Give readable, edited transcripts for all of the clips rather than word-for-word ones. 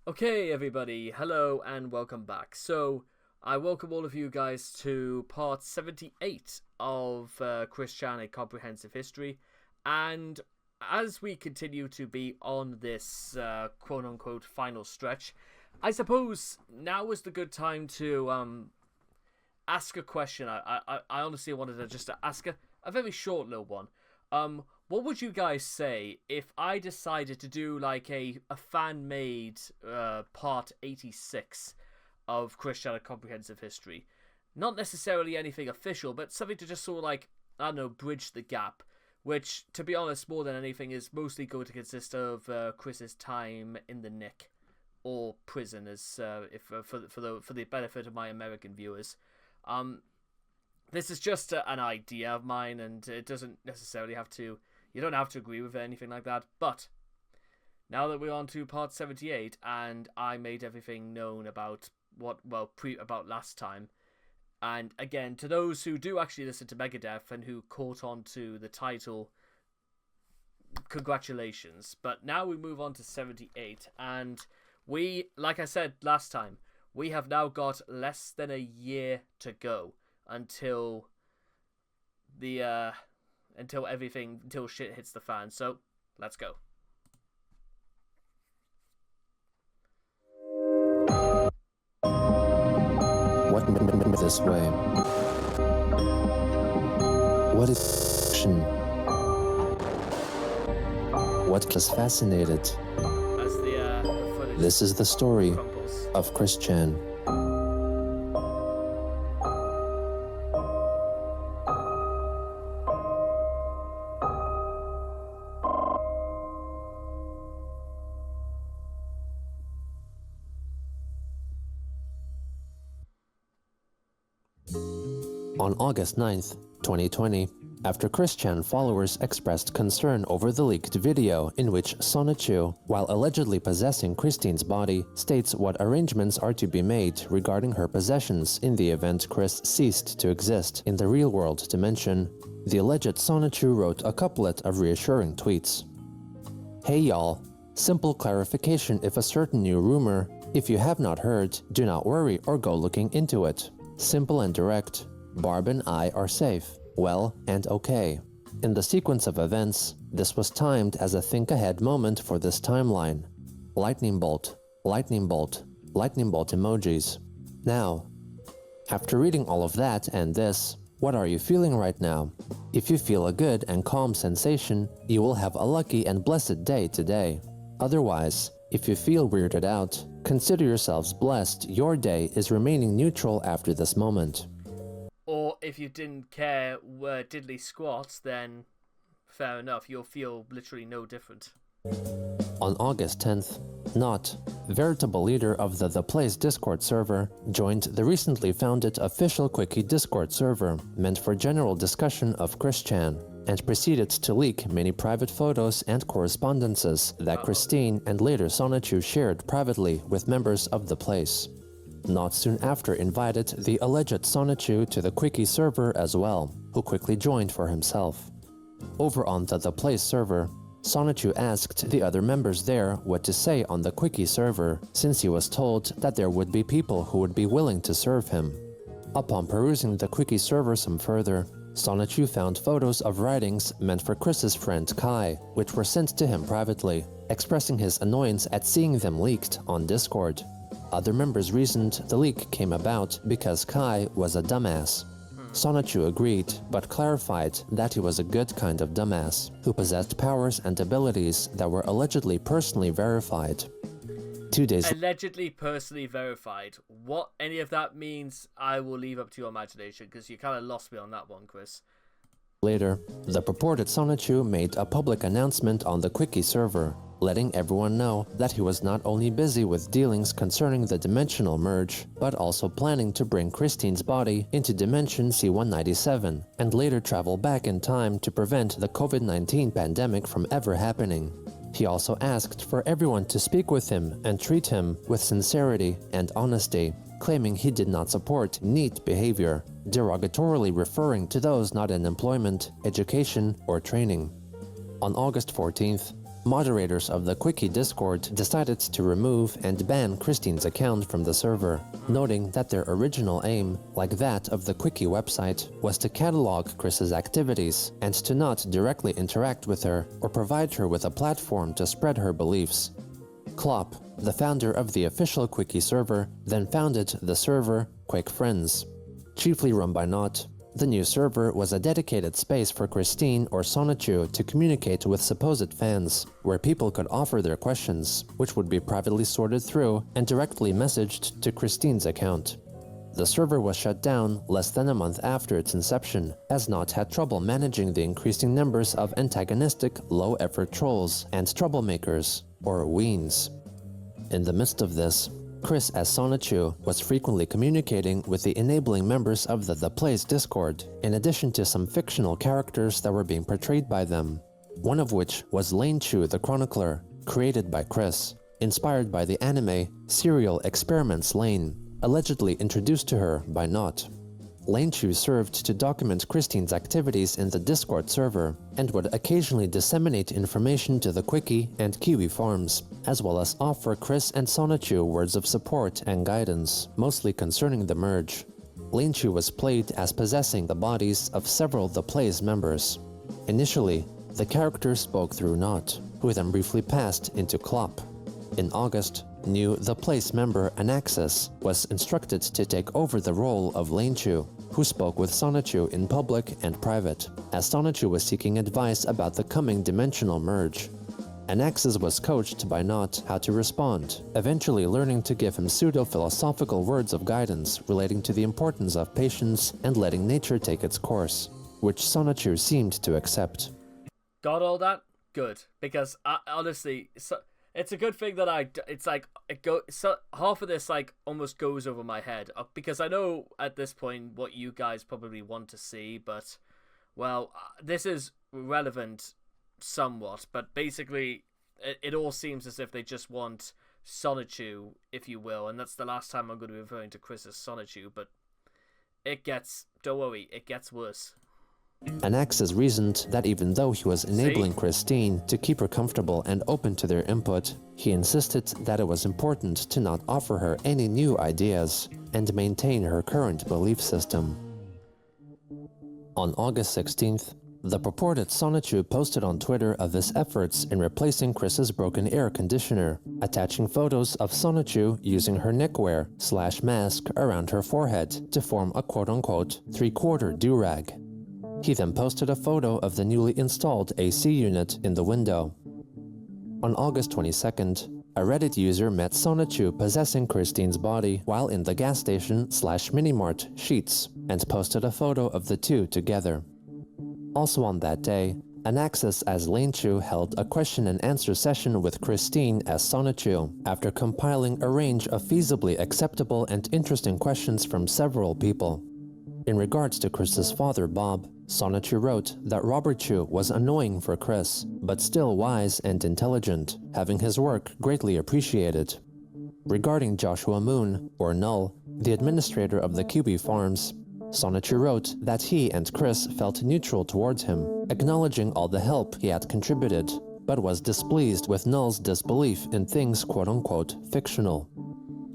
Okay, everybody, hello and welcome back. So, I welcome all of you guys to part 78 of Christianic Comprehensive History. And as we continue to be on this quote-unquote final stretch, I suppose now is the good time to ask a question. I honestly wanted to just ask a very short little one. What would you guys say if I decided to do like a fan-made part 86 of Christianic Comprehensive History? Not necessarily anything official, but something to just sort of like, I don't know, bridge the gap. Which, to be honest, more than anything, is mostly going to consist of Chris's time in the Nick or prison, as if for the benefit of my American viewers. This is just an idea of mine, and it doesn't necessarily have to. You don't have to agree with it, anything like that. But now that we're on to part 78, and I made everything known about about last time, and again, to those who do actually listen to Megadeth and who caught on to the title, congratulations. But now we move on to 78, and we, like I said last time, we have now got less than a year to go until shit hits the fan. So let's go. What made this way? What is action? What is fascinated? As the footage This is the story crumples. of Christian. On August 9th, 2020, after Christian followers expressed concern over the leaked video in which Sonichu, while allegedly possessing Christine's body, states what arrangements are to be made regarding her possessions in the event Chris ceased to exist in the real-world dimension, the alleged Sonichu wrote a couplet of reassuring tweets. Hey y'all, simple clarification if a certain new rumor, if you have not heard, do not worry or go looking into it. Simple and direct. Barb and I are safe, well, and okay. In the sequence of events, this was timed as a think-ahead moment for this timeline. Lightning bolt, lightning bolt, lightning bolt emojis. Now, after reading all of that and this, what are you feeling right now? If you feel a good and calm sensation, you will have a lucky and blessed day today. Otherwise, if you feel weirded out, consider yourselves blessed your day is remaining neutral after this moment. Or if you didn't care diddly squats, then fair enough, you'll feel literally no different. On August 10th, Not, veritable leader of the Place Discord server, joined the recently founded official Quickie Discord server meant for general discussion of Christian, and proceeded to leak many private photos and correspondences that Christine and later Sonichu shared privately with members of the place. Not soon after invited the alleged Sonichu to the Quickie server as well, who quickly joined for himself. Over on the Place server, Sonichu asked the other members there what to say on the Quickie server, since he was told that there would be people who would be willing to serve him. Upon perusing the Quickie server some further, Sonichu found photos of writings meant for Chris's friend Kai, which were sent to him privately, expressing his annoyance at seeing them leaked on Discord. Other members reasoned the leak came about because Kai was a dumbass. Sonichu agreed, but clarified that he was a good kind of dumbass, who possessed powers and abilities that were allegedly personally verified. 2 days Allegedly personally verified. What any of that means, I will leave up to your imagination, because you kind of lost me on that one, Chris. later, the purported Sonichu made a public announcement on the Quickie server, letting everyone know that he was not only busy with dealings concerning the dimensional merge, but also planning to bring Christine's body into Dimension C-197, and later travel back in time to prevent the COVID-19 pandemic from ever happening. He also asked for everyone to speak with him and treat him with sincerity and honesty, claiming he did not support neat behavior, derogatorily referring to those not in employment, education, or training. On August 14th, Moderators of the Quickie Discord decided to remove and ban Christine's account from the server, noting that their original aim, like that of the Quickie website, was to catalog Chris's activities and to not directly interact with her or provide her with a platform to spread her beliefs. Klopp, the founder of the official Quickie server, then founded the server Quick Friends. Chiefly run by Not, the new server was a dedicated space for Christine or Sonichu to communicate with supposed fans, where people could offer their questions, which would be privately sorted through and directly messaged to Christine's account. The server was shut down less than a month after its inception, as Not had trouble managing the increasing numbers of antagonistic, low-effort trolls and troublemakers, or weens. In the midst of this, Chris as Sonichu was frequently communicating with the enabling members of the Play's Discord, in addition to some fictional characters that were being portrayed by them, one of which was Lane Chu the Chronicler, created by Chris, inspired by the anime Serial Experiments Lane, allegedly introduced to her by Not. Lane Chu served to document Christine's activities in the Discord server and would occasionally disseminate information to the Quickie and Kiwi forums, as well as offer Chris and Sonichu words of support and guidance, mostly concerning the merge. Lane Chu was played as possessing the bodies of several of the Play's members. Initially, the character spoke through Not, who then briefly passed into Klopp. In August, new The Play's member Anaxis was instructed to take over the role of Lane Chu, who spoke with Sonichu in public and private, as Sonichu was seeking advice about the coming dimensional merge. Anaxis was coached by Not how to respond, eventually learning to give him pseudo-philosophical words of guidance relating to the importance of patience and letting nature take its course, which Sonichu seemed to accept. Got all that? Good. Because honestly, it's a good thing that half of this like almost goes over my head, because I know at this point what you guys probably want to see, but well, this is relevant somewhat, but basically it all seems as if they just want Sonichu, if you will, and that's the last time I'm going to be referring to Chris as Sonichu, but don't worry, it gets worse. Anaxis reasoned that even though he was enabling Christine to keep her comfortable and open to their input, he insisted that it was important to not offer her any new ideas and maintain her current belief system. On August 16th, the purported Sonichu posted on Twitter of his efforts in replacing Chris's broken air conditioner, attaching photos of Sonichu using her neckwear/mask around her forehead to form a quote-unquote three-quarter do-rag. He then posted a photo of the newly installed AC unit in the window. On August 22nd, a Reddit user met Sonichu possessing Christine's body while in the gas station/minimart Sheets and posted a photo of the two together. Also on that day, Anaxis as Lane Chu held a question and answer session with Christine as Sonichu after compiling a range of feasibly acceptable and interesting questions from several people. In regards to Chris's father, Bob, Sonichu wrote that Robert Chu was annoying for Chris, but still wise and intelligent, having his work greatly appreciated. Regarding Joshua Moon, or Null, the administrator of the Kiwi farms, Sonichu wrote that he and Chris felt neutral towards him, acknowledging all the help he had contributed, but was displeased with Null's disbelief in things quote-unquote fictional.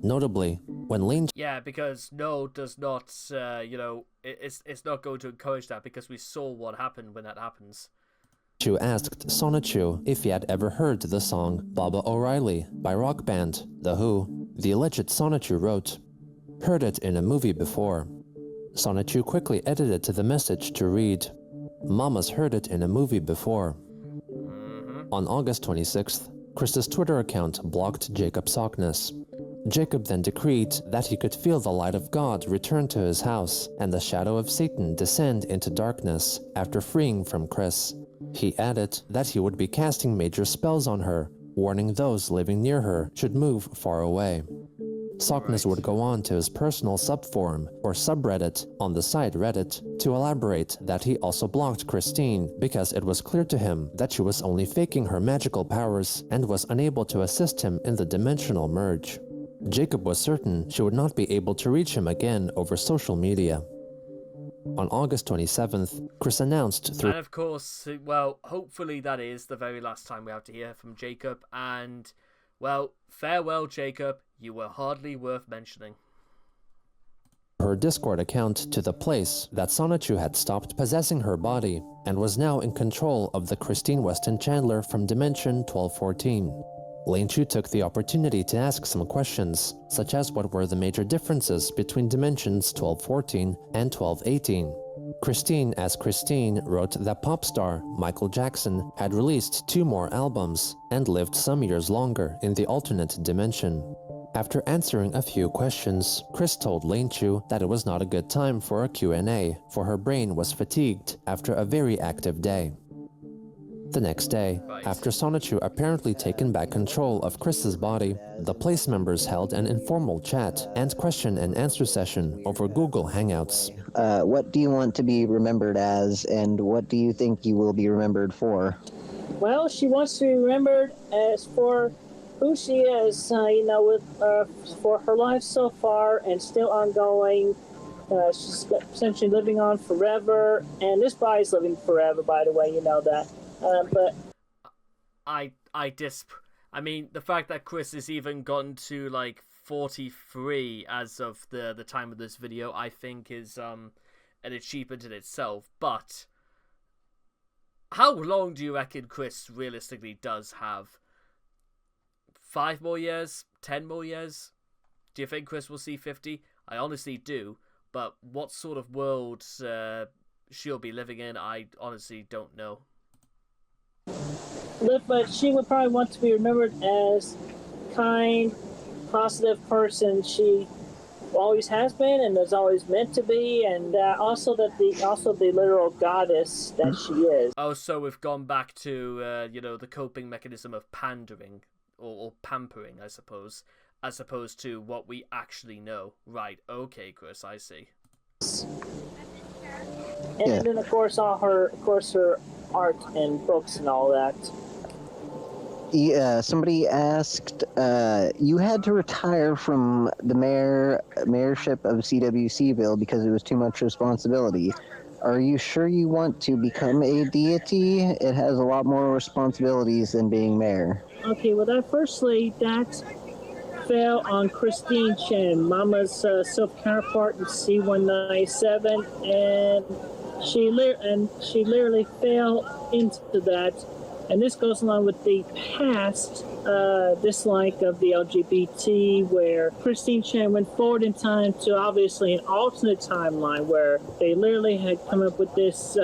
Notably, when Lane... Yeah, because Null does not, it's not going to encourage that, because we saw what happened when that happens. Chu asked Sonichu if he had ever heard the song Baba O'Reilly by rock band The Who. The alleged Sonichu wrote, "Heard it in a movie before." Sonichu quickly edited to the message to read, "Mama's heard it in a movie before." On August 26th, Chris's Twitter account blocked Jacob Sockness. Jacob then decreed that he could feel the light of God return to his house and the shadow of Satan descend into darkness after freeing from Chris. He added that he would be casting major spells on her, warning those living near her should move far away. Sockness would go on to his personal subforum or subreddit on the site Reddit to elaborate that he also blocked Christine because it was clear to him that she was only faking her magical powers and was unable to assist him in the dimensional merge. Jacob was certain she would not be able to reach him again over social media. On August 27th, Chris announced through... And of course, well, hopefully that is the very last time we have to hear from Jacob. And, well, farewell, Jacob. You were hardly worth mentioning. Her Discord account to the place that Sonichu had stopped possessing her body and was now in control of the Christine Weston Chandler from Dimension 1214. Lane Chu took the opportunity to ask some questions, such as what were the major differences between Dimensions 1214 and 1218. Christine, as Christine, wrote that pop star Michael Jackson had released 2 more albums and lived some years longer in the alternate dimension. After answering a few questions, Chris told Lane Chu that it was not a good time for a Q&A, for her brain was fatigued after a very active day. The next day, after Sonichu apparently taken back control of Chris's body, the place members held an informal chat and question and answer session over Google Hangouts. What do you want to be remembered as, and what do you think you will be remembered for? Well, she wants to be remembered as for who she is, for her life so far and still ongoing. She's essentially living on forever, and this body's living forever, by the way, you know that. But I mean, the fact that Chris has even gotten to like 43 as of the time of this video, I think is an achievement in itself. But how long do you reckon Chris realistically does have? 5 more years? 10 more years? Do you think Chris will see 50? I honestly do. But what sort of world she'll be living in, I honestly don't know. But she would probably want to be remembered as kind, positive person she always has been and is always meant to be, and also the literal goddess that she is. Oh, so we've gone back to the coping mechanism of pandering or pampering, I suppose, as opposed to what we actually know. Right? Okay, Chris, I see. And then of course her art and books and all that. Somebody asked, you had to retire from the mayorship of CWCville because it was too much responsibility. Are you sure you want to become a deity? It has a lot more responsibilities than being mayor. Okay, well, that fell on Christine Chen, Mama's self-counterpart in C197, and she literally fell into that. And this goes along with the past dislike of the LGBT, where Christine Chen went forward in time to obviously an alternate timeline where they literally had come up with this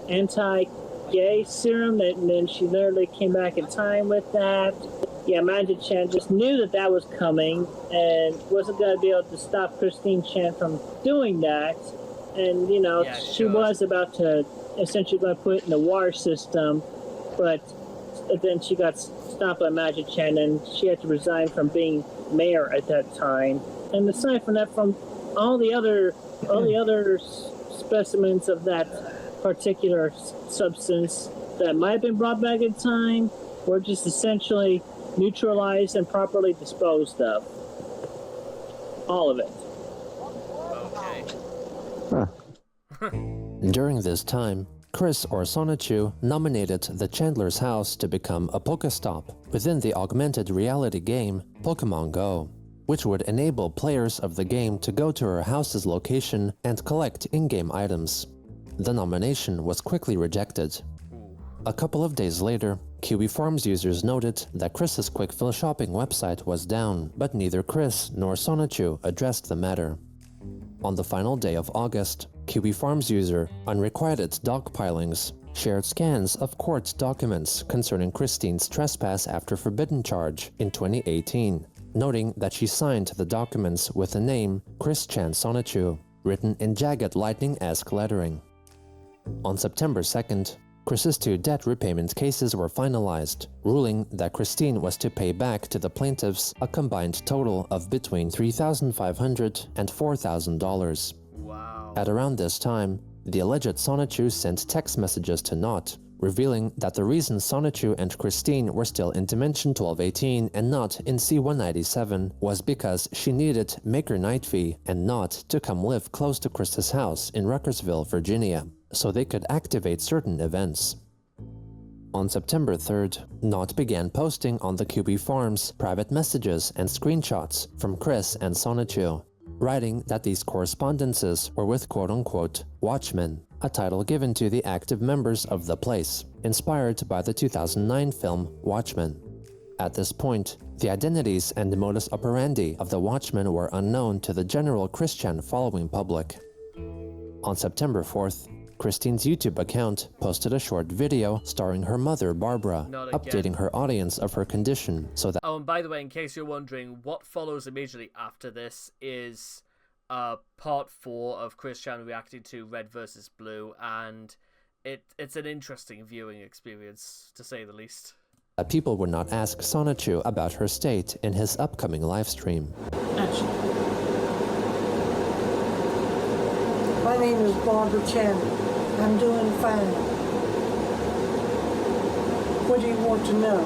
anti-gay serum, and then she literally came back in time with that. Yeah, Magic Chan just knew that was coming and wasn't going to be able to stop Christine Chan from doing that. And, she was about to essentially going to put it in the water system, but then she got stopped by Magic Chan and she had to resign from being mayor at that time. And aside from that, from all the other specimens of that particular substance that might have been brought back in time were just essentially neutralized and properly disposed of. All of it. Okay. During this time, Chris or Sonichu nominated the Chandler's house to become a Pokestop within the augmented reality game Pokemon Go, which would enable players of the game to go to her house's location and collect in-game items. The nomination was quickly rejected. A couple of days later, Kiwi Farms users noted that Chris's Quick Fill shopping website was down, but neither Chris nor Sonichu addressed the matter. On the final day of August, Kiwi Farms user Unrequited Dogpilings shared scans of court documents concerning Christine's trespass after forbidden charge in 2018, noting that she signed the documents with the name Chris Chan Sonichu, written in jagged lightning-esque lettering. On September 2nd, Chris's 2 debt repayment cases were finalized, ruling that Christine was to pay back to the plaintiffs a combined total of between $3,500 and $4,000. Wow. At around this time, the alleged Sonichu sent text messages to Knot, revealing that the reason Sonichu and Christine were still in Dimension 1218 and not in C-197 was because she needed Maker Nightfee and not to come live close to Chris's house in Ruckersville, Virginia, so they could activate certain events. On September 3rd, Nott began posting on the QB forums private messages and screenshots from Chris and Sonichu, writing that these correspondences were with quote-unquote Watchmen, a title given to the active members of the place, inspired by the 2009 film Watchmen. At this point, the identities and modus operandi of the Watchmen were unknown to the general Christian following public. On September 4th, Christine's YouTube account posted a short video starring her mother, Barbara, updating her audience of her condition so that— Oh, and by the way, in case you're wondering, what follows immediately after this is part 4 of Christian reacting to Red vs. Blue, and it's an interesting viewing experience, to say the least. People would not ask Sonichu about her state in his upcoming livestream. My name is Barbara Channing. I'm doing fine. What do you want to know?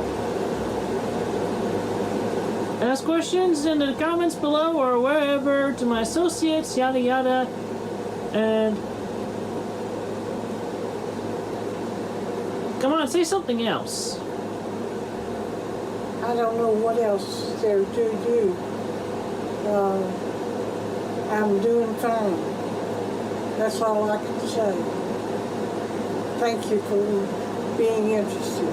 Ask questions in the comments below or wherever to my associates, yada yada. And come on, say something else. I don't know what else there to do. I'm doing fine. That's all I can say. Thank you for being interested.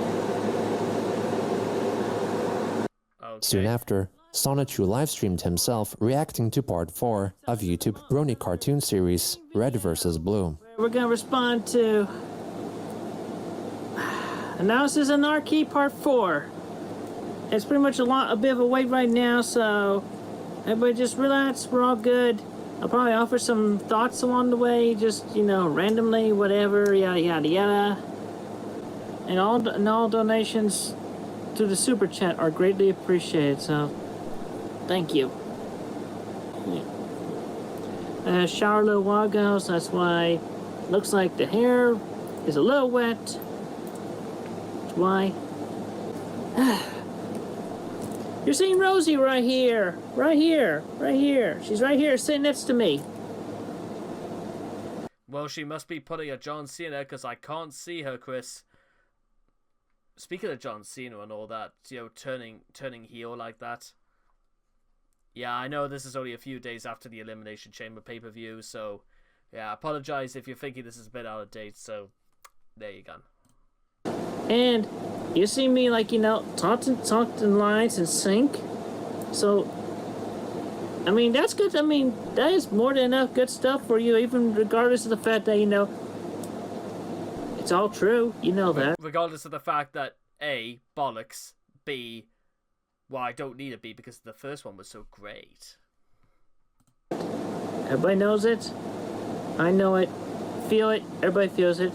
Okay. Soon after, Sonichu livestreamed himself reacting to part 4 of YouTube Brony cartoon series Red vs. Blue. We're gonna respond to Analysis Anarchy Part 4. It's pretty much a bit of a wait right now, so everybody just relax, we're all good. I'll probably offer some thoughts along the way, just, randomly, whatever, yada yada yada. And all donations to the super chat are greatly appreciated, so thank you. Shower a little while ago, so that's why looks like the hair is a little wet. That's why. You're seeing Rosie right here. Right here. Right here. She's right here sitting next to me. Well, she must be putting a John Cena, because I can't see her, Chris. Speaking of John Cena and all that, turning heel like that. Yeah, I know this is only a few days after the Elimination Chamber pay-per-view, so yeah, I apologize if you're thinking this is a bit out of date, so there you go. And you see me, talked in lines and sync. So, that's good. That is more than enough good stuff for you, even regardless of the fact that, it's all true. You know that. Regardless of the fact that, A, bollocks, B, well, I don't need a B because the first one was so great. Everybody knows it. I know it. Feel it. Everybody feels it.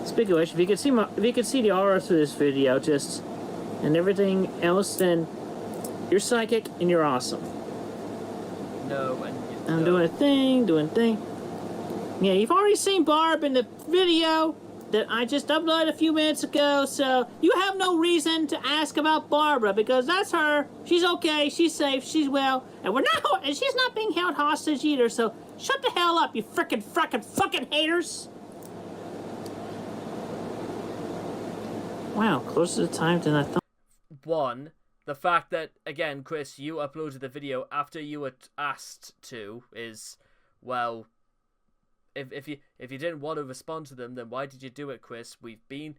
Speaking of which, if you could see the aura through this video, and everything else, then you're psychic and you're awesome. No, I'm doing a thing. Yeah, you've already seen Barb in the video that I just uploaded a few minutes ago, so you have no reason to ask about Barbara, because that's her. She's okay, she's safe, she's well, and she's not being held hostage either, so shut the hell up, you fucking haters! Wow, closer to the time than I thought. One, the fact that, again, Chris, you uploaded the video after you were asked to is, well, if you didn't want to respond to them, then why did you do it, Chris? We've been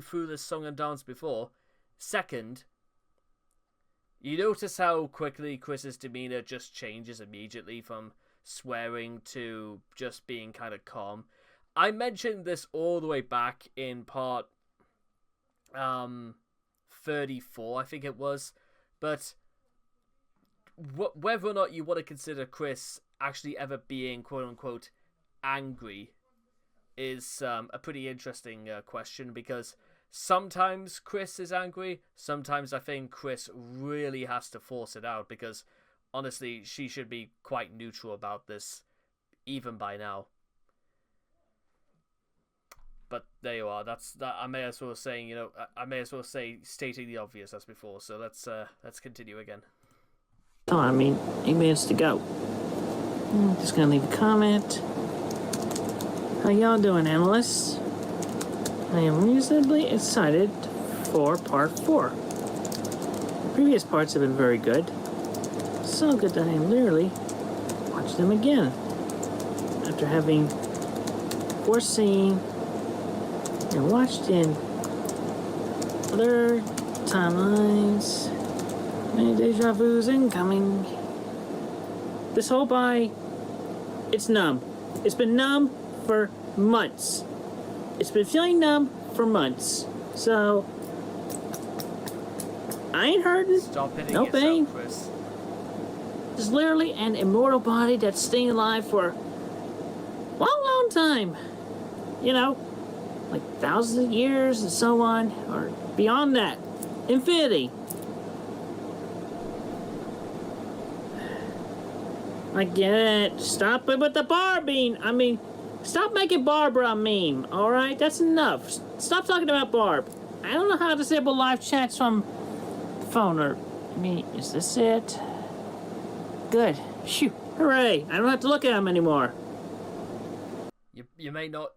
through this song and dance before. Second, you notice how quickly Chris's demeanor just changes immediately from swearing to just being kind of calm. I mentioned this all the way back in part 34, I think it was, but whether or not you want to consider Chris actually ever being quote-unquote angry is a pretty interesting question, because sometimes Chris is angry, sometimes I think Chris really has to force it out, because honestly she should be quite neutral about this even by now. But there you are. That's that. I may as well saying, I may as well say stating the obvious as before. So let's continue again. Oh, I mean, 8 minutes to go. Just gonna leave a comment. How y'all doing, analysts? I am reasonably excited for part 4. The previous parts have been very good. So good that I am literally watching them again. After having foreseen and watched in other timelines, many deja vus incoming. This whole it's numb. It's been numb for months. It's been feeling numb for months. So, I ain't hurting. Stop hitting no pain. yourself, Chris. It's literally an immortal body that's staying alive for a long, long time. Like thousands of years and so on, or beyond that. Infinity. I get it. Stop it with the Barbing. Stop making Barbara a meme, alright? That's enough. Stop talking about Barb. I don't know how to disable live chats from the phone, is this it? Good. Phew. Hooray. I don't have to look at them anymore. You may not...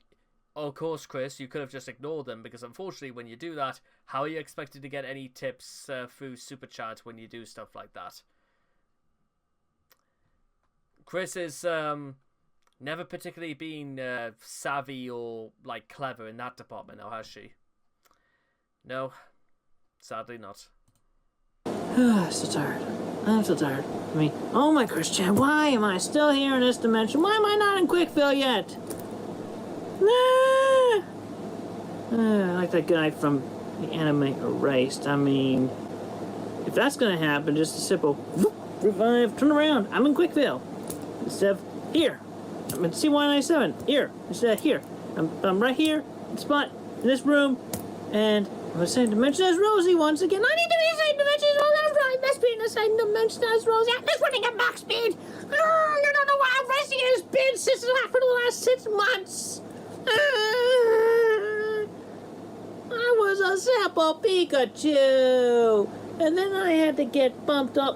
Of course, Chris, you could have just ignored them, because unfortunately when you do that, how are you expected to get any tips through Super Chat when you do stuff like that? Chris is never particularly been savvy or clever in that department, now has she? No, sadly not. I'm so tired. I'm so tired. Oh my Christian, why am I still here in this dimension? Why am I not in Quickville yet? I like that guy from the anime Erased. If that's gonna happen, just a simple revive, turn around. I'm in Quickville. Instead of here. I'm in C197. Here. Instead of here. I'm right here, spot, in this room, and I'm the same dimension as Rosie once again. I need to be the same dimension as Rosie. I'm right. Best be in the same dimension as Rosie. I'm just running at max speed. You don't know why I'm racing it has been since for the last 6 months. I was a sample Pikachu, and then I had to get bumped. I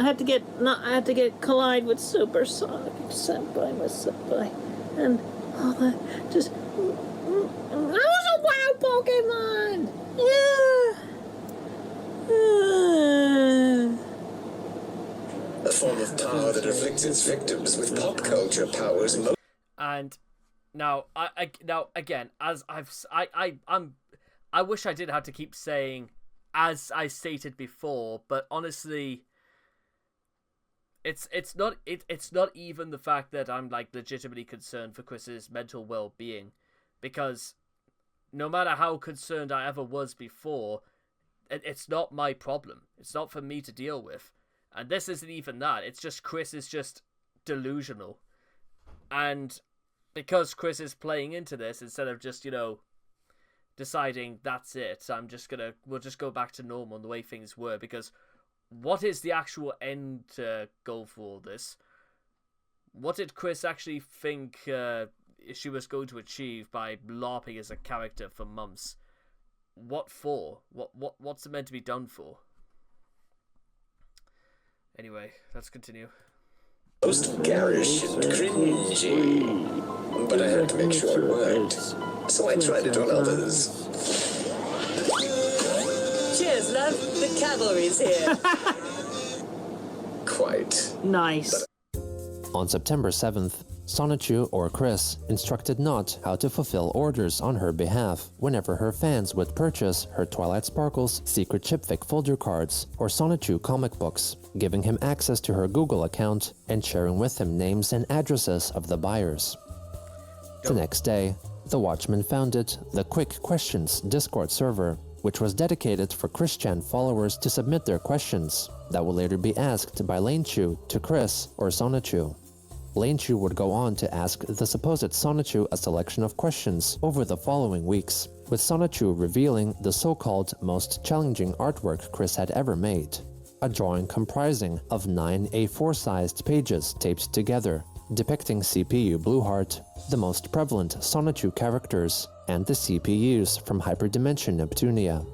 had to get collide with Supersonic Senpai, and all that. Just I was a wild Pokemon. A form of power that afflicts its victims with pop culture powers. And now, I wish I didn't have to keep saying, as I stated before, but honestly, it's not even the fact that I'm legitimately concerned for Chris's mental well-being, because no matter how concerned I ever was before, it's not my problem. It's not for me to deal with, and this isn't even that. It's just Chris is just delusional, and because Chris is playing into this, instead of just, deciding that's it, we'll just go back to normal and the way things were, because what is the actual end goal for all this? What did Chris actually think she was going to achieve by LARPing as a character for months? What for? What's it meant to be done for? Anyway, let's continue. Most garish and cringy, but I had to make sure it worked, so I tried it on others. Cheers, love. The cavalry's here. Quite. Nice. On September 7th, Sonichu, or Chris, instructed Not how to fulfill orders on her behalf whenever her fans would purchase her Twilight Sparkles secret chipfic folder cards or Sonichu comic books, giving him access to her Google account and sharing with him names and addresses of the buyers. The next day, the Watchman founded the Quick Questions Discord server, which was dedicated for Christian followers to submit their questions that would later be asked by Lanechu to Chris or Sonichu. Lanechu would go on to ask the supposed Sonichu a selection of questions over the following weeks, with Sonichu revealing the so-called most challenging artwork Chris had ever made, a drawing comprising of 9 A4-sized pages taped together, depicting CPU Blueheart, the most prevalent Sonichu characters, and the CPUs from Hyperdimension Neptunia.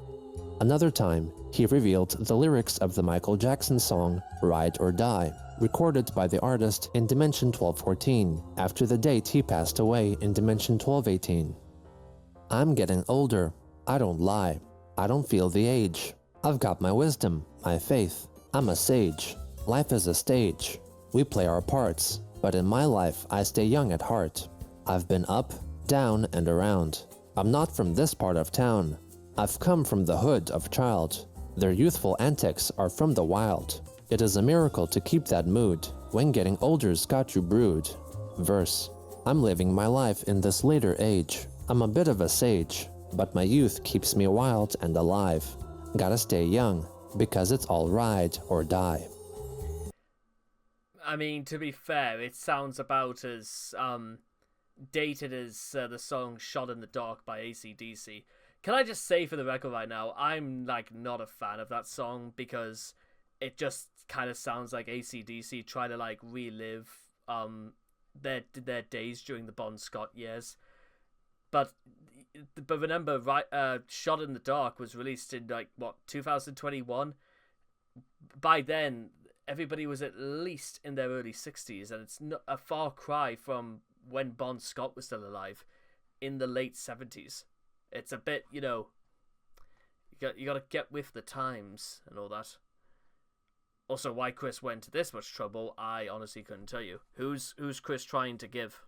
Another time, he revealed the lyrics of the Michael Jackson song Ride or Die, recorded by the artist in Dimension 1214, after the date he passed away in Dimension 1218. I'm getting older. I don't lie. I don't feel the age. I've got my wisdom, my faith. I'm a sage. Life is a stage. We play our parts, but in my life I stay young at heart. I've been up, down, and around. I'm not from this part of town. I've come from the hood of child. Their youthful antics are from the wild. It is a miracle to keep that mood when getting older's got you brewed. Verse. I'm living my life in this later age. I'm a bit of a sage, but my youth keeps me wild and alive. Gotta stay young, because it's all ride or die. I mean, to be fair, it sounds about as dated as the song Shot in the Dark by AC/DC. Can I just say for the record right now, I'm like not a fan of that song because it just kind of sounds like AC/DC try to like relive their days during the Bon Scott years. But remember, right? Shot in the Dark was released in like what 2021. By then, everybody was at least in their early 60s, and it's not a far cry from when Bon Scott was still alive in the late 70s. It's a bit, you know, you got to get with the times and all that. Also, why Chris went to this much trouble, I honestly couldn't tell you. Who's Chris trying to give?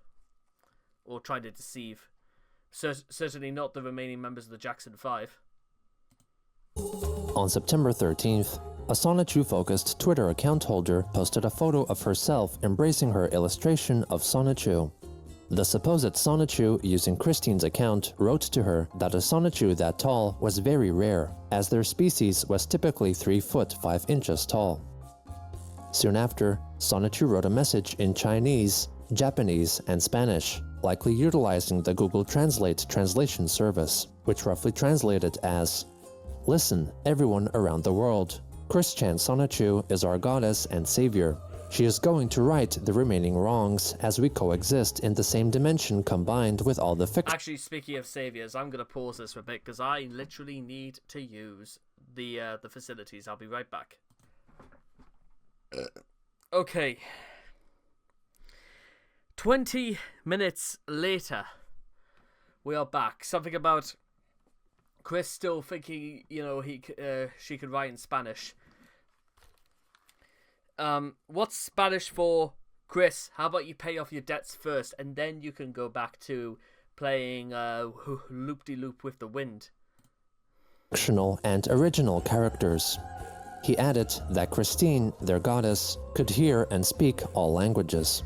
Or trying to deceive? Certainly not the remaining members of the Jackson 5. On September 13th, a Sonichu-focused Twitter account holder posted a photo of herself embracing her illustration of Sonichu. The supposed Sonichu using Christine's account wrote to her that a Sonichu that tall was very rare, as their species was typically 3 foot 5 inches tall. Soon after, Sonichu wrote a message in Chinese, Japanese, and Spanish, likely utilizing the Google Translate translation service, which roughly translated as, "Listen, everyone around the world. Christian Sonichu is our goddess and savior. She is going to right the remaining wrongs as we coexist in the same dimension combined with all the fiction." Actually, speaking of saviors, I'm going to pause this for a bit because I literally need to use the facilities. I'll be right back. Okay. 20 minutes later, we are back. Something about Chris still thinking, you know, she could write in Spanish. What's Spanish for Chris? How about you pay off your debts first, and then you can go back to playing loop-de-loop with the wind. Fictional and original characters. He added that Christine, their goddess, could hear and speak all languages.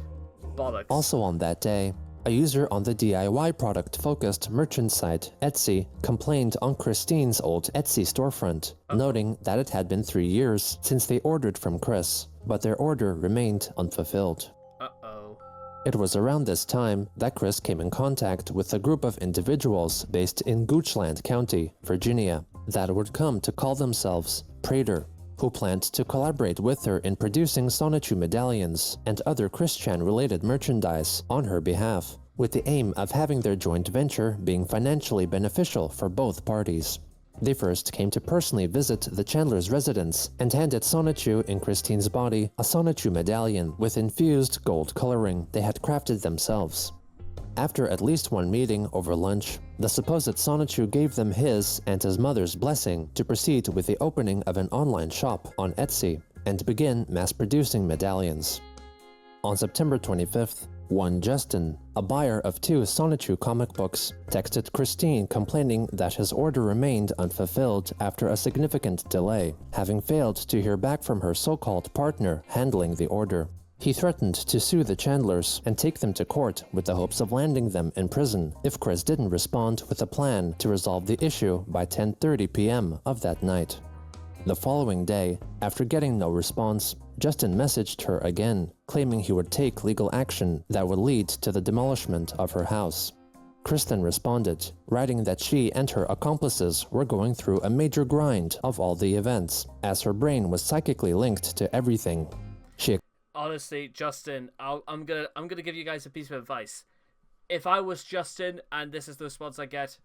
Bollocks. Also on that day, a user on the DIY product-focused merchant site Etsy complained on Christine's old Etsy storefront, noting that it had been 3 years since they ordered from Chris, but their order remained unfulfilled. Uh-oh. It was around this time that Chris came in contact with a group of individuals based in Goochland County, Virginia, that would come to call themselves Praetor, who planned to collaborate with her in producing Sonichu medallions and other Christian-related merchandise on her behalf, with the aim of having their joint venture being financially beneficial for both parties. They first came to personally visit the Chandler's residence and handed Sonichu in Christine's body a Sonichu medallion with infused gold coloring they had crafted themselves. After at least one meeting over lunch, the supposed Sonichu gave them his and his mother's blessing to proceed with the opening of an online shop on Etsy and begin mass-producing medallions. On September 25th, one Justin, a buyer of 2 Sonichu comic books, texted Christine complaining that his order remained unfulfilled after a significant delay, having failed to hear back from her so-called partner handling the order. He threatened to sue the Chandlers and take them to court with the hopes of landing them in prison if Chris didn't respond with a plan to resolve the issue by 10:30 p.m. of that night. The following day, after getting no response, Justin messaged her again, claiming he would take legal action that would lead to the demolishment of her house. Chris then responded, writing that she and her accomplices were going through a major grind of all the events, as her brain was psychically linked to everything. honestly, Justin, I'm gonna give you guys a piece of advice. If I was Justin and this is the response I get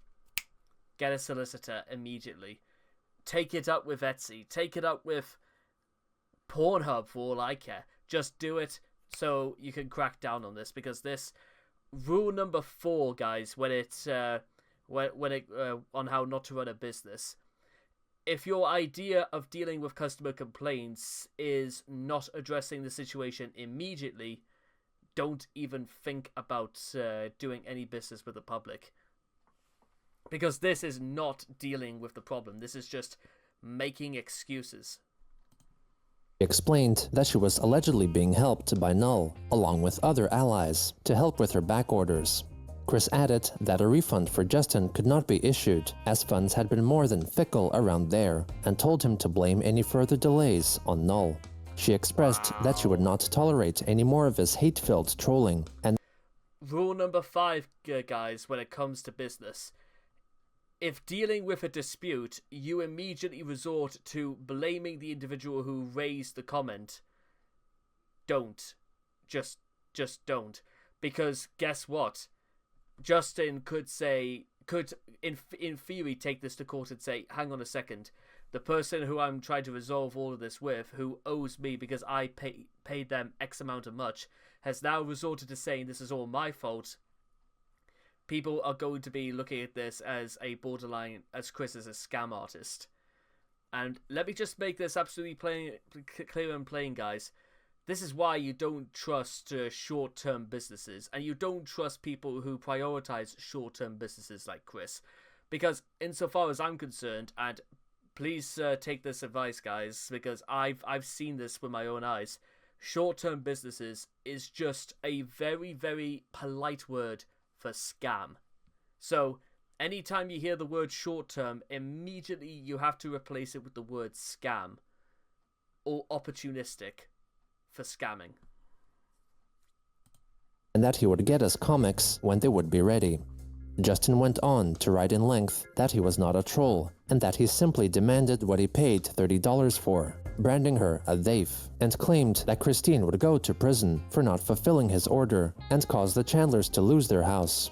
a solicitor immediately. Take it up with Etsy. Take it up with Pornhub for all I care. Just do it so you can crack down on this, because this rule number 4, guys, when on how not to run a business. If your idea of dealing with customer complaints is not addressing the situation immediately, don't even think about doing any business with the public. Because this is not dealing with the problem. This is just making excuses. She explained that she was allegedly being helped by Null, along with other allies, to help with her back orders. Chris added that a refund for Justin could not be issued, as funds had been more than fickle around there, and told him to blame any further delays on Null. She expressed that she would not tolerate any more of his hate-filled trolling, and rule number 5, guys, when it comes to business. If dealing with a dispute, you immediately resort to blaming the individual who raised the comment, don't. Just don't. Because guess what? Justin could in theory take this to court and say, hang on a second, the person who I'm trying to resolve all of this with, who owes me because I paid them X amount of much, has now resorted to saying this is all my fault. People are going to be looking at this as a borderline, as Chris is a scam artist. And let me just make this absolutely clear and plain, guys. This is why you don't trust short-term businesses, and you don't trust people who prioritize short-term businesses like Chris. Because insofar as I'm concerned, and please take this advice, guys, because I've seen this with my own eyes, short-term businesses is just a very, very polite word for scam. So anytime you hear the word short-term, immediately you have to replace it with the word scam or opportunistic for scamming. and that he would get us comics when they would be ready. Justin went on to write in length that he was not a troll, and that he simply demanded what he paid $30 for, branding her a thief, and claimed that Christine would go to prison for not fulfilling his order and cause the Chandlers to lose their house.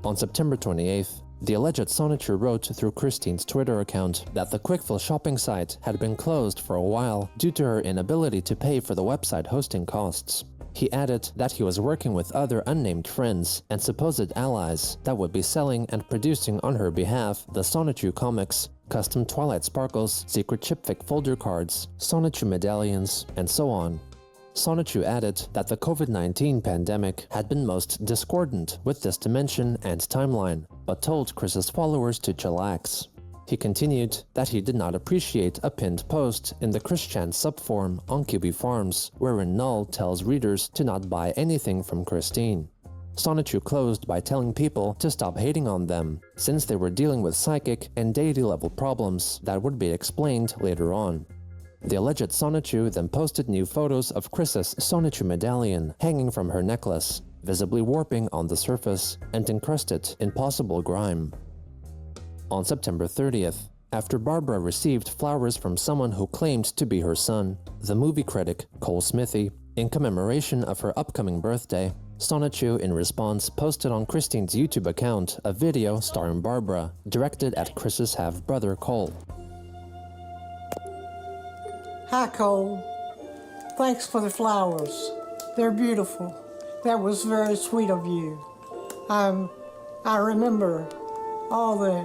On September 28th, the alleged Sonicher wrote through Christine's Twitter account that the Quickfill shopping site had been closed for a while due to her inability to pay for the website hosting costs. He added that he was working with other unnamed friends and supposed allies that would be selling and producing on her behalf the Sonichu comics, custom Twilight Sparkles, secret chipfic folder cards, Sonichu medallions, and so on. Sonichu added that the COVID-19 pandemic had been most discordant with this dimension and timeline, but told Chris's followers to chillax. He continued that he did not appreciate a pinned post in the Christian subforum on QB Farms, wherein Null tells readers to not buy anything from Christine. Sonichu closed by telling people to stop hating on them, since they were dealing with psychic and deity-level problems that would be explained later on. The alleged Sonichu then posted new photos of Chris's Sonichu medallion hanging from her necklace, visibly warping on the surface and encrusted in possible grime. On September 30th, after Barbara received flowers from someone who claimed to be her son, the movie critic Cole Smithy, in commemoration of her upcoming birthday, Sonichu in response posted on Christine's YouTube account a video starring Barbara, directed at Chris's half-brother Cole. Hi, Cole. Thanks for the flowers. They're beautiful. That was very sweet of you. I remember all the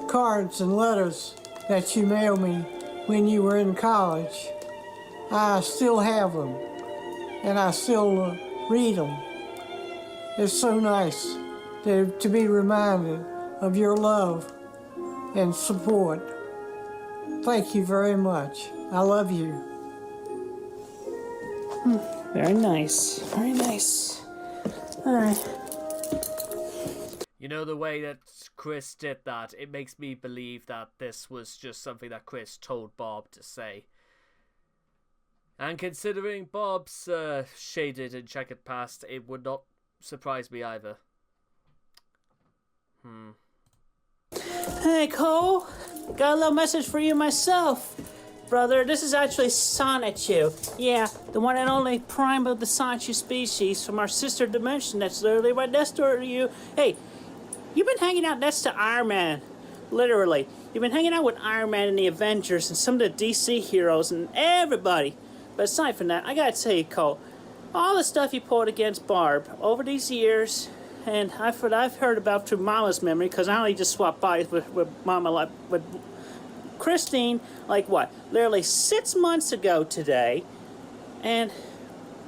cards and letters that you mailed me when you were in college. I still have them, and I still read them. It's so nice to be reminded of your love and support. Thank you very much. I love you. Very nice. Very nice. All right. You know, the way that Chris did that, it makes me believe that this was just something that Chris told Bob to say. And considering Bob's shaded and checkered past, it would not surprise me either. Hey, Cole. Got a little message for you myself. brother. This is actually Sonichu. Yeah, the one and only prime of the Sonichu species from our sister dimension that's literally right next door to you. Hey, you've been hanging out next to Iron Man. Literally. You've been hanging out with Iron Man and the Avengers and some of the DC heroes and everybody. But aside from that, I gotta tell you, Cole, all the stuff you pulled against Barb over these years, and I've heard about through Mama's memory, because I only just swapped bodies with Mama, like, with Christine, like what, literally 6 months ago today, and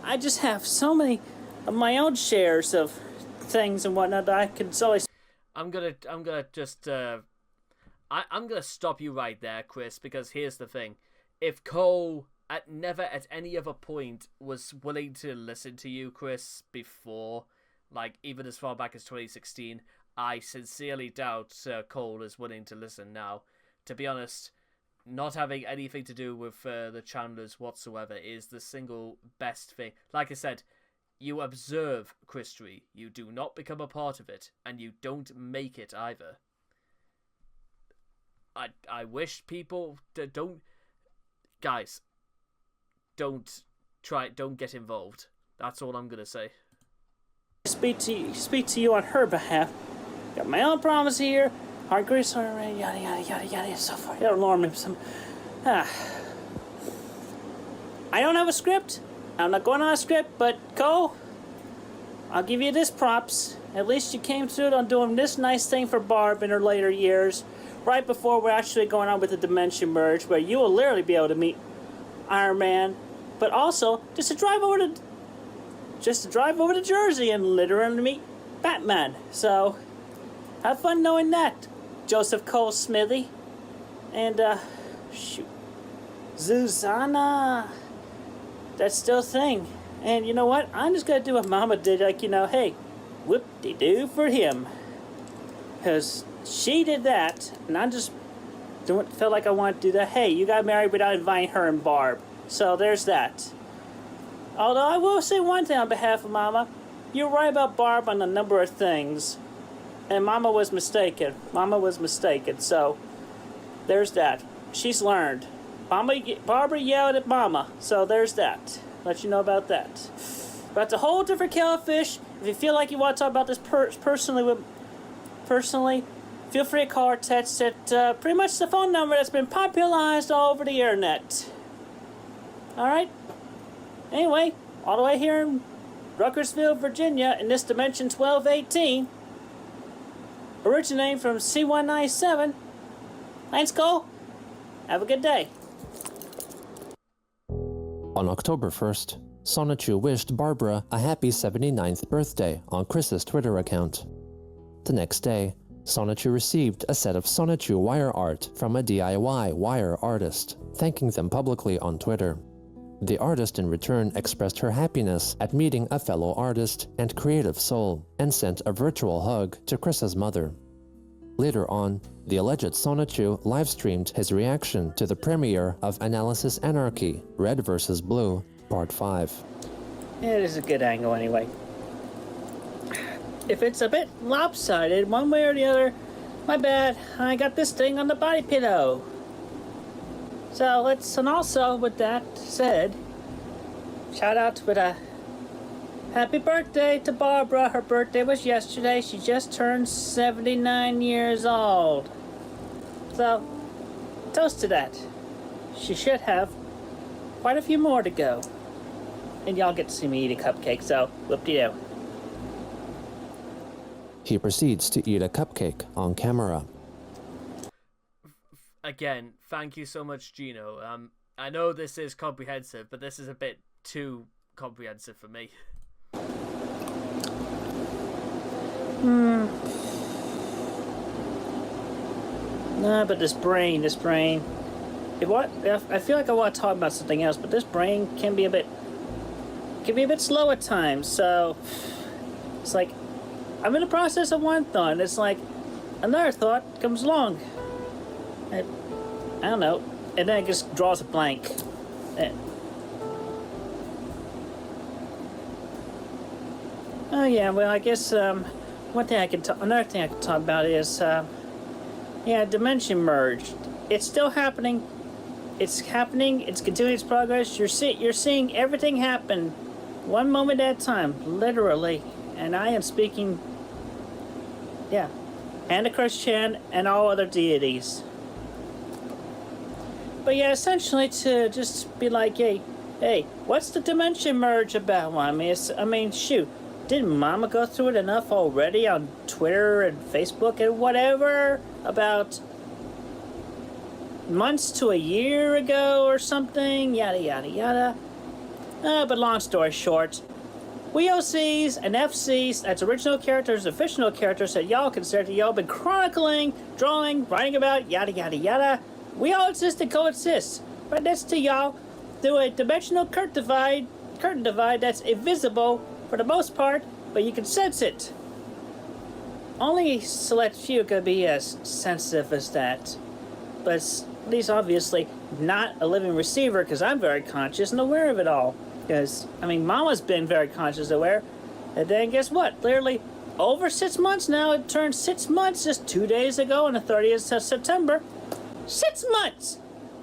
I just have so many of my own shares of things and whatnot that I could always... I'm gonna stop you right there, Chris, because here's the thing. If Cole never at any other point was willing to listen to you, Chris, before, like, even as far back as 2016, I sincerely doubt Cole is willing to listen now. To be honest, not having anything to do with the Chandlers whatsoever is the single best thing. Like I said, you observe Christry, you do not become a part of it, and you don't make it either. I wish people don't... Guys, don't get involved. That's all I'm gonna say. Speak to you on her behalf. Got my own problems here. Hard grease, yada yada yada yada, and so forth. It'll norm him some. I don't have a script. I'm not going on a script, but Cole, I'll give you this props. At least you came through it on doing this nice thing for Barb in her later years, right before we're actually going on with the dimension merge, where you will literally be able to meet Iron Man, but also just to drive over to Jersey and literally meet Batman. So have fun knowing that, Joseph Cole Smithy. And shoot, Zuzana, that's still a thing. And you know what? I'm just gonna do what Mama did, like, hey, whoop-de-doo for him, because she did that, and I just felt like I wanted to do that. Hey, you got married without inviting her and Barb, so there's that. Although I will say one thing on behalf of Mama. You're right about Barb on a number of things, and Mama was mistaken. So there's that. She's learned. Barbara yelled at Mama, so there's that. Let you know about that. But it's a whole different kettle of fish. If you feel like you want to talk about this personally, feel free to call or text at pretty much the phone number that's been popularized all over the internet. Alright? Anyway, all the way here in Ruckersville, Virginia, in this dimension 1218, originating from C197. Thanks, Cole. Have a good day. On October 1st, Sonichu wished Barbara a happy 79th birthday on Chris's Twitter account. The next day, Sonichu received a set of Sonichu wire art from a DIY wire artist, thanking them publicly on Twitter. The artist in return expressed her happiness at meeting a fellow artist and creative soul, and sent a virtual hug to Chris's mother. Later on, the alleged Sonichu livestreamed his reaction to the premiere of Analysis Anarchy, Red vs. Blue, Part 5. Yeah, it is a good angle anyway. If it's a bit lopsided one way or the other, my bad. I got this thing on the body pillow. So and also with that said, shout out with a happy birthday to Barbara. Her birthday was yesterday. She just turned 79 years old. So, toast to that. She should have quite a few more to go. And y'all get to see me eat a cupcake, so whoop-de-doo. He proceeds to eat a cupcake on camera. Again, thank you so much, Gino. I know this is comprehensive, but this is a bit too comprehensive for me. Nah, but this brain. I feel like I want to talk about something else, but this brain can be a bit slow at times. So it's like I'm in the process of one thought, and it's like another thought comes along. I don't know, and then it just draws a blank. Oh yeah, well I guess another thing I can talk about is dimension merged. It's still happening. It's happening. It's continuing its progress. You're seeing everything happen, one moment at a time, literally. And I am speaking, yeah, and to Chris Chan and all other deities. But yeah, essentially to just be like, hey, what's the dimension merge about? I mean, shoot, didn't Mama go through it enough already on Twitter and Facebook and whatever about months to a year ago or something, yada yada yada. But long story short, we OCs and FCs, that's original characters, fictional characters that y'all consider that y'all been chronicling, drawing, writing about, yada yada yada. We all exist and coexist. Right next to y'all through a dimensional curtain divide that's invisible for the most part, but you can sense it. Only a select few could be as sensitive as that. But at least obviously not a living receiver, because I'm very conscious and aware of it all. Because, I mean, Mama's been very conscious aware. And then guess what? Literally over 6 months now. It turned 6 months just 2 days ago on the 30th of September. 6 months!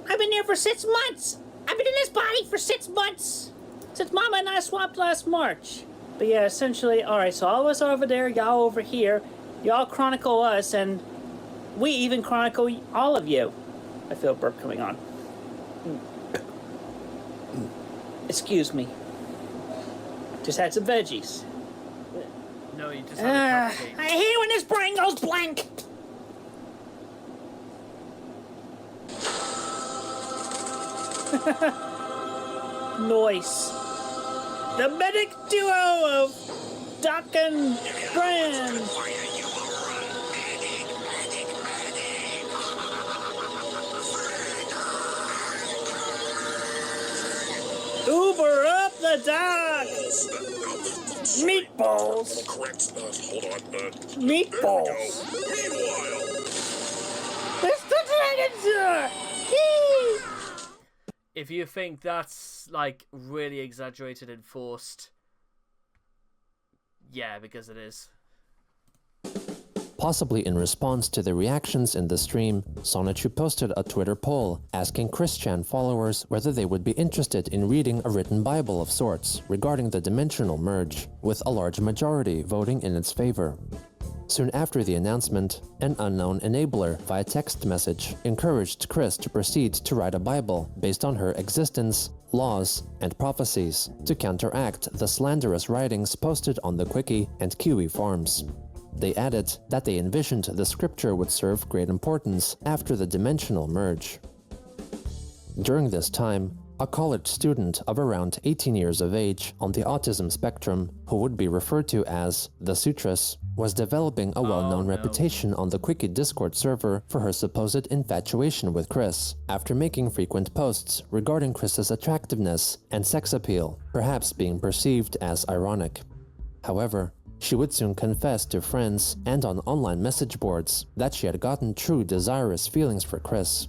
I've been here for 6 months! I've been in this body for 6 months! Since Mama and I swapped last March. But yeah, essentially, alright, so all of us over there, y'all over here, y'all chronicle us, and we even chronicle all of you. I feel a burp coming on. Excuse me. Just had some veggies. No, you just had a cupcake. I hate when this brain goes blank! Noise. The medic duo of Doc and Brand. Uber up the dock! Meatballs! Correct. Hold on. Meatballs! Meanwhile, It's the Dragon's If you think that's like really exaggerated and forced, yeah, because it is. Possibly in response to the reactions in the stream, Sonichu posted a Twitter poll asking Christian followers whether they would be interested in reading a written Bible of sorts regarding the dimensional merge, with a large majority voting in its favor. Soon after the announcement, an unknown enabler via text message encouraged Chris to proceed to write a Bible based on her existence, laws, and prophecies to counteract the slanderous writings posted on the Quickie and Kiwi forums. They added that they envisioned the scripture would serve great importance after the dimensional merge. During this time, a college student of around 18 years of age on the autism spectrum, who would be referred to as the Sutras, was developing a well-known reputation on the Quickie Discord server for her supposed infatuation with Chris, after making frequent posts regarding Chris's attractiveness and sex appeal, perhaps being perceived as ironic. However, she would soon confess to friends and on online message boards that she had gotten true desirous feelings for Chris.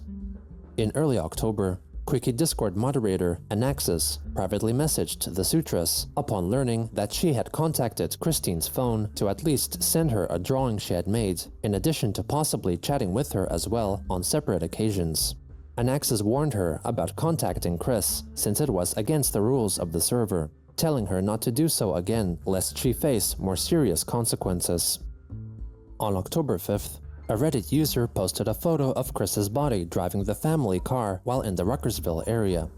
In early October, Quickie Discord moderator Anaxis privately messaged the Sutras upon learning that she had contacted Christine's phone to at least send her a drawing she had made, in addition to possibly chatting with her as well on separate occasions. Anaxis warned her about contacting Chris since it was against the rules of the server, telling her not to do so again lest she face more serious consequences. On October 5th, a Reddit user posted a photo of Chris's body driving the family car while in the Ruckersville area.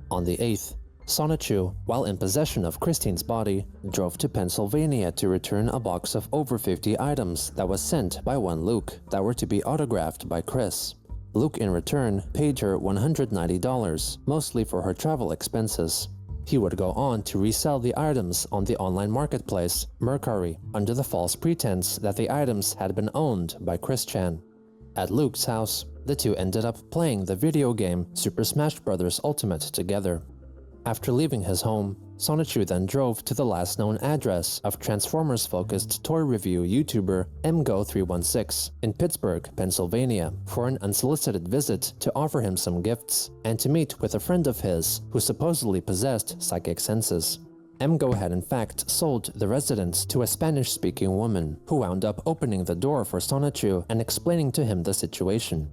On the 8th, Sonichu, while in possession of Christine's body, drove to Pennsylvania to return a box of over 50 items that was sent by one Luke that were to be autographed by Chris. Luke in return paid her $190, mostly for her travel expenses. He would go on to resell the items on the online marketplace, Mercari, under the false pretense that the items had been owned by Christian. At Luke's house, the two ended up playing the video game Super Smash Bros. Ultimate together. After leaving his home, Sonichu then drove to the last known address of Transformers-focused toy review YouTuber MGO316 in Pittsburgh, Pennsylvania, for an unsolicited visit to offer him some gifts and to meet with a friend of his who supposedly possessed psychic senses. MGO had in fact sold the residence to a Spanish-speaking woman who wound up opening the door for Sonichu and explaining to him the situation.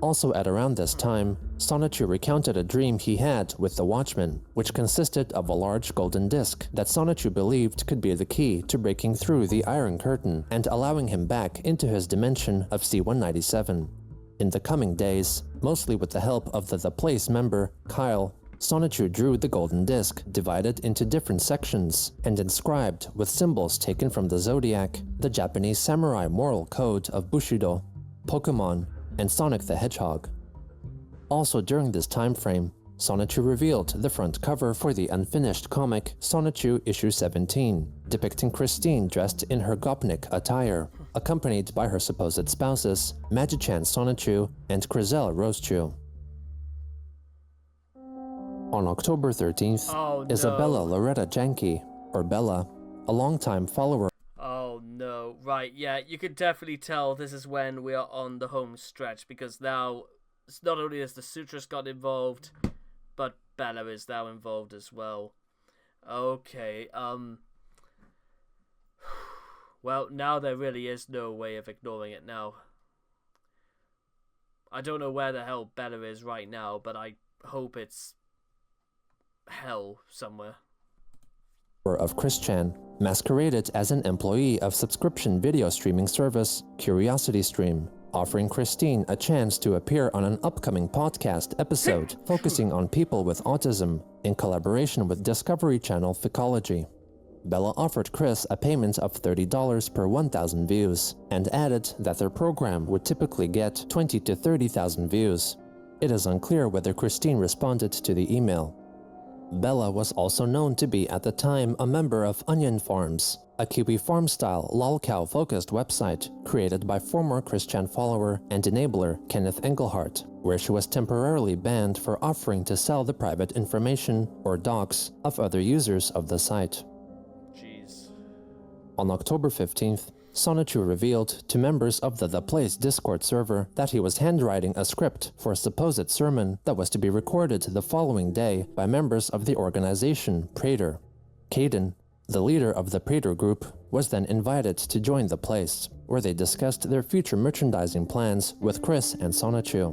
Also at around this time, Sonichu recounted a dream he had with the Watchman, which consisted of a large golden disc that Sonichu believed could be the key to breaking through the Iron Curtain and allowing him back into his dimension of C-197. In the coming days, mostly with the help of the Place member, Kyle, Sonichu drew the golden disc, divided into different sections, and inscribed with symbols taken from the Zodiac, the Japanese samurai moral code of Bushido, Pokemon, and Sonic the Hedgehog. Also during this time frame, Sonichu revealed the front cover for the unfinished comic Sonichu issue 17, depicting Christine dressed in her Gopnik attire, accompanied by her supposed spouses, Magi-chan Sonichu and Krizel Rosechu. On October 13th, Isabella Loretta Janke, or Bella, a longtime follower. Oh no, right, yeah, you could definitely tell this is when we are on the home stretch, because now, not only has the Sutress got involved, but Bella is now involved as well. Okay, well, now there really is no way of ignoring it now. I don't know where the hell Bella is right now, but I hope it's hell somewhere. Of Chris-chan, masqueraded as an employee of subscription video streaming service CuriosityStream, offering Christine a chance to appear on an upcoming podcast episode focusing on people with autism in collaboration with Discovery Channel Ficology. Bella offered Chris a payment of $30 per 1,000 views and added that their program would typically get 20 to 30,000 views. It is unclear whether Christine responded to the email. Bella was also known to be at the time a member of Onion Farms, a Kiwi farm-style lolcow-focused website created by former Chris-chan follower and enabler Kenneth Engelhart, where she was temporarily banned for offering to sell the private information, or docs, of other users of the site. Jeez. On October 15th, Sonichu revealed to members of the Place Discord server that he was handwriting a script for a supposed sermon that was to be recorded the following day by members of the organization Praetor. Caden, the leader of the Praetor group, was then invited to join the Place, where they discussed their future merchandising plans with Chris and Sonichu.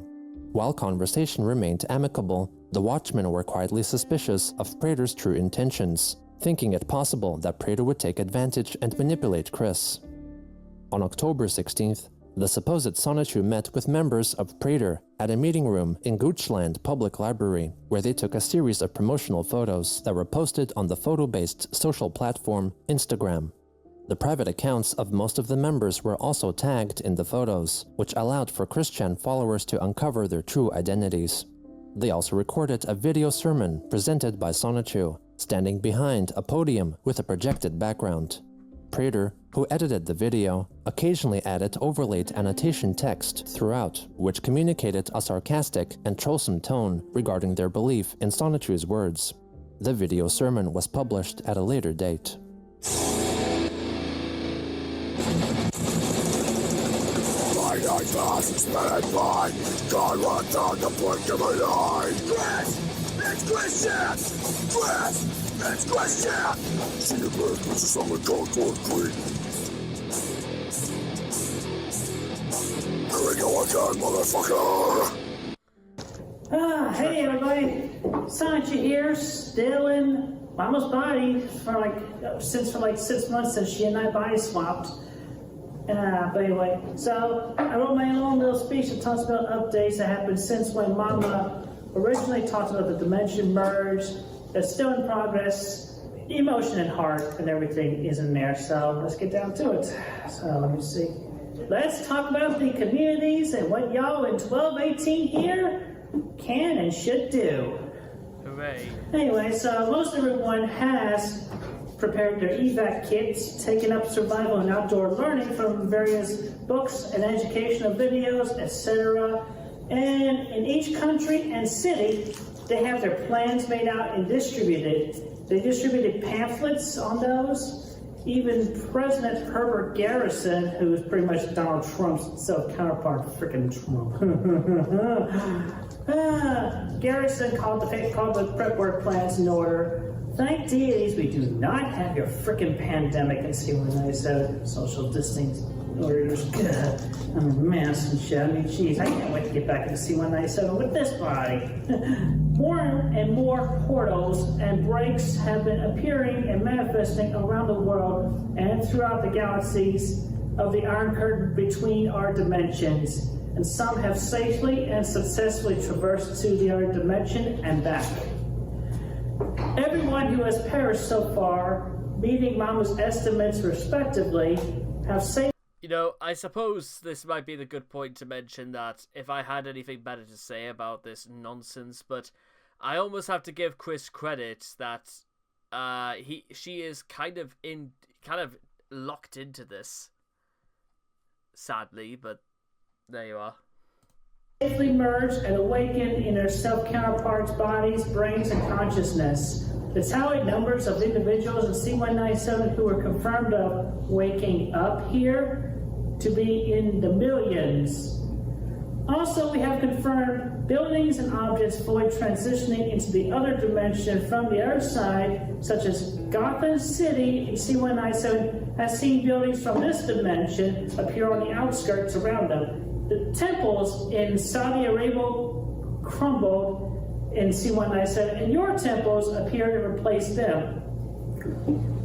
While conversation remained amicable, the Watchmen were quietly suspicious of Praetor's true intentions, thinking it possible that Praetor would take advantage and manipulate Chris. On October 16th, the supposed Sonichu met with members of Praetor at a meeting room in Goochland Public Library, where they took a series of promotional photos that were posted on the photo-based social platform Instagram. The private accounts of most of the members were also tagged in the photos, which allowed for Chris-chan followers to uncover their true identities. They also recorded a video sermon presented by Sonichu, standing behind a podium with a projected background. Praetor, who edited the video, occasionally added overlaid annotation text throughout, which communicated a sarcastic and trollsome tone regarding their belief in Sonichu's words. The video sermon was published at a later date. Next question! See the bird with the summer dog green. Here we go again, motherfucker! Hey everybody, Sanchi here, still in Mama's body for since 6 months since she and I body swapped. But anyway, so I wrote my own little speech that talks about updates that happened since when Mama originally talked about the dimension merge. It's still in progress. Emotion and heart and everything is in there. So let's get down to it. So let me see. Let's talk about the communities and what y'all in 1218 here can and should do. Hooray. Anyway, so most everyone has prepared their evac kits, taken up survival and outdoor learning from various books and educational videos, etc. And in each country and city, they have their plans made out and distributed. They distributed pamphlets on those. Even President Herbert Garrison, who is pretty much Donald Trump's self-counterpart, frickin' Trump. Garrison called the prep work plans in order. Thank deities we do not have your frickin' pandemic and C-197 social distancing. orders. God, I'm a mess and shit. I mean, jeez, I can't wait to get back into C-197 with this body. More and more portals and breaks have been appearing and manifesting around the world and throughout the galaxies of the Iron Curtain between our dimensions. And some have safely and successfully traversed to the other dimension and back. Everyone who has perished so far, meeting Mama's estimates respectively, have saved. You know, I suppose this might be the good point to mention that if I had anything better to say about this nonsense, but I almost have to give Chris credit that she is kind of locked into this. Sadly, but there you are. Safely merged and awakened in their self-counterparts' bodies, brains, and consciousness. The tallied numbers of individuals in C-197 who were confirmed of waking up here to be in the millions. Also, we have confirmed buildings and objects fully transitioning into the other dimension from the other side, such as Gotham City in C-197 has seen buildings from this dimension appear on the outskirts around them. The temples in Saudi Arabia crumbled in C-197, and your temples appear to replace them.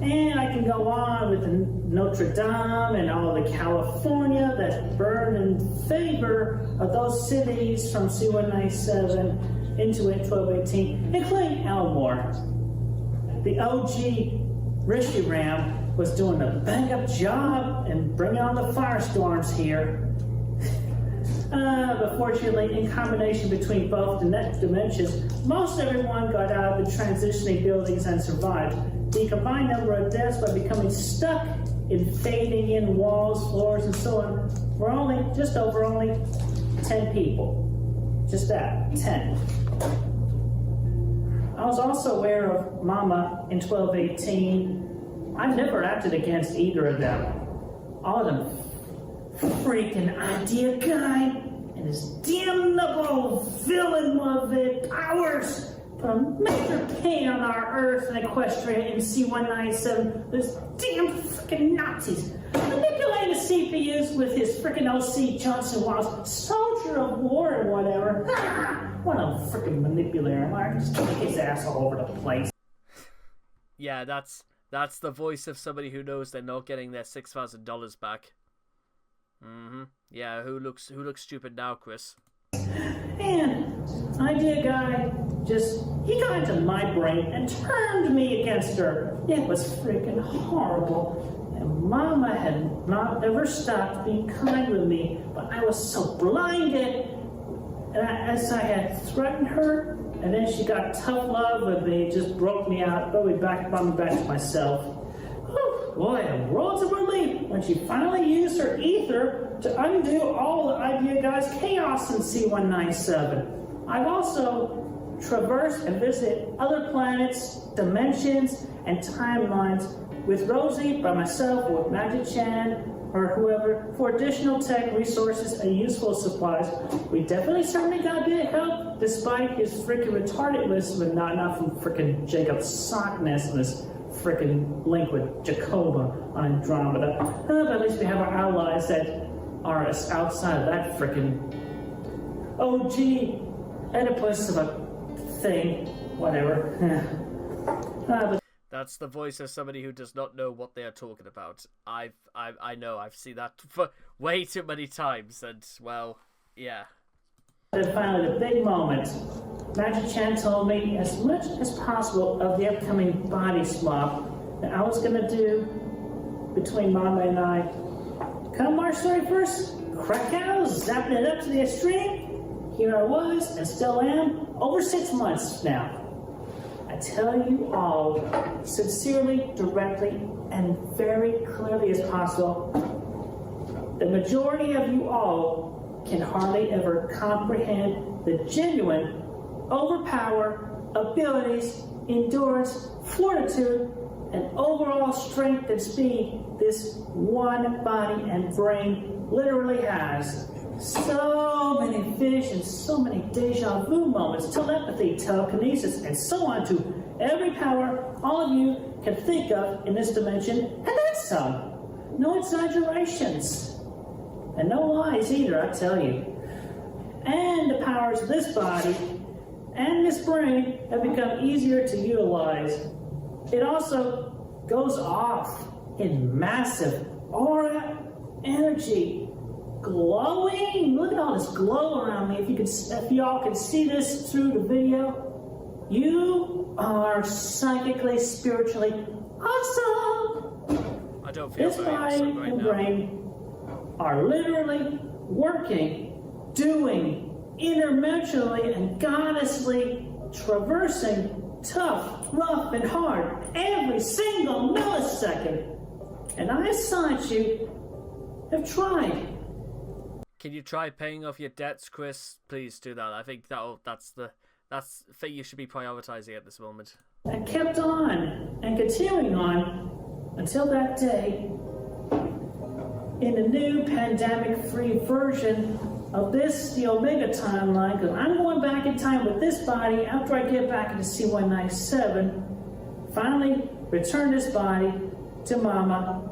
And I can go on with Notre Dame and all the California that burned in favor of those cities from C-197 into it 1218, including Elmore. The OG Rishiram was doing a bang-up job in bringing on the firestorms here. But fortunately, in combination between both the next dimensions, most everyone got out of the transitioning buildings and survived. The combined number of deaths by becoming stuck in fading in walls, floors, and so on were just over 10 people. Just that, 10. I was also aware of Mama in 1218. I've never acted against either of them. All of them freaking idea guy and his damnable villain of the powers put a major pain on our Earth and Equestria in C-197. Those damn freaking Nazis manipulating the CPUs with his freaking OC Johnson Wallace, soldier of war and whatever. What a freaking manipulator! Mark, just kick his ass all over the place. Yeah, that's the voice of somebody who knows they're not getting their $6,000 back. Yeah, who looks stupid now, Chris? And idea guy he got into my brain and turned me against her. It was freaking horrible. And Mama had never stopped being kind with me, but I was so blinded. And as I had threatened her, and then she got tough love with me, just broke me out, brought me back to myself. Whew, boy, a world of relief when she finally used her ether to undo all the idea guy's chaos in C-197. I've also traversed and visited other planets, dimensions, and timelines with Rosie, by myself, or with Magic Chan, or whoever, for additional tech, resources, and useful supplies. We definitely certainly got a bit of help, despite his freaking retardedness, but not enough from freaking Jacob Sockness and his freaking link with Jacoba on Andromeda. But at least we have our allies that are outside of that freaking OG Oedipus of a thing, whatever. But that's the voice of somebody who does not know what they are talking about. I know, I've seen that for way too many times, and, well, yeah. And finally, the big moment. Magic Chan told me as much as possible of the upcoming body swap that I was going to do between Mama and I. Come March 31st, Krakow, zapping it up to the extreme. Here I was, and still am, over 6 months now. I tell you all, sincerely, directly, and very clearly as possible, the majority of you all can hardly ever comprehend the genuine, overpower, abilities, endurance, fortitude, and overall strength and speed this one body and brain literally has. So many visions, so many deja vu moments, telepathy, telekinesis, and so on to every power all of you can think of in this dimension, and then some. No exaggerations. And no lies either, I tell you. And the powers of this body and this brain have become easier to utilize. It also goes off in massive aura energy. Glowing! Look at all this glow around me. If y'all can see this through the video, you are psychically, spiritually awesome! I don't feel This very body awesome right and now. brain are literally working, doing, interdimensionally and goddessly traversing tough, rough, and hard every single millisecond. And I, Sanchu, have tried. Can you try paying off your debts, Chris? Please do that. I think that's the thing you should be prioritizing at this moment. And kept on and continuing on until that day in the new pandemic-free version of this, the Omega timeline, because I'm going back in time with this body after I get back into C197, finally return this body to Mama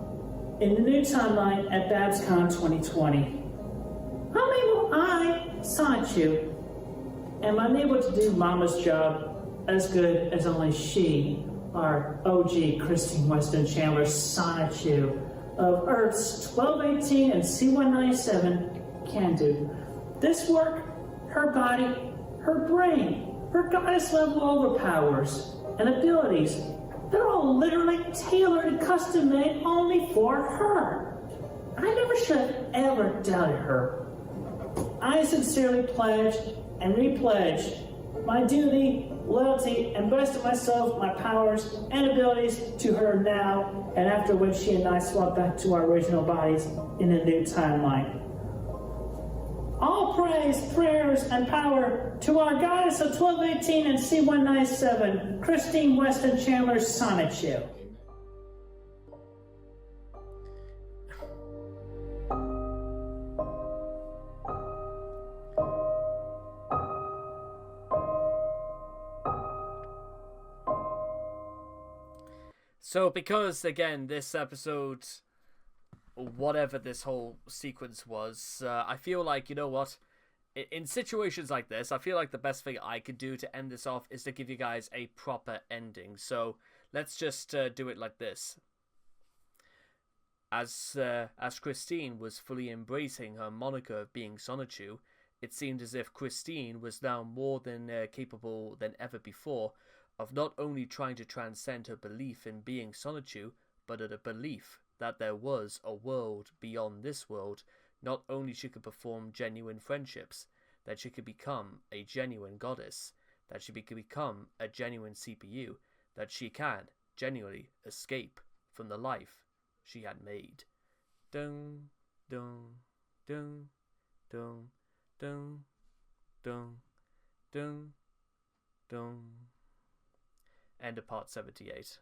in the new timeline at BabsCon 2020. How will I, Sanchu, am unable to do Mama's job as good as only she, our OG Christine Weston Chandler Sonichu of Earth's 1218 and C197 can do. This work, her body, her brain, her goddess level overpowers and abilities, they're all literally tailored and custom made only for her. I never should have ever doubted her. I sincerely pledge and repledge my duty, loyalty, and best of myself, my powers and abilities to her now, and after which she and I swap back to our original bodies in a new timeline. All praise, prayers, and power to our goddess of 1218 and C197, Christine Weston Chandler Sonichu. So, because, again, this episode, whatever this whole sequence was, I feel like, you know what? In situations like this, I feel like the best thing I could do to end this off is to give you guys a proper ending. So, let's just do it like this. As Christine was fully embracing her moniker of being Sonichu, it seemed as if Christine was now more than capable than ever before of not only trying to transcend her belief in being Sonichu, but a belief that there was a world beyond this world. Not only she could perform genuine friendships, that she could become a genuine goddess, that she could become a genuine CPU, that she can genuinely escape from the life she had made. Dun, dun, dun, dun, dun, dun, dun, dun. End of part 78.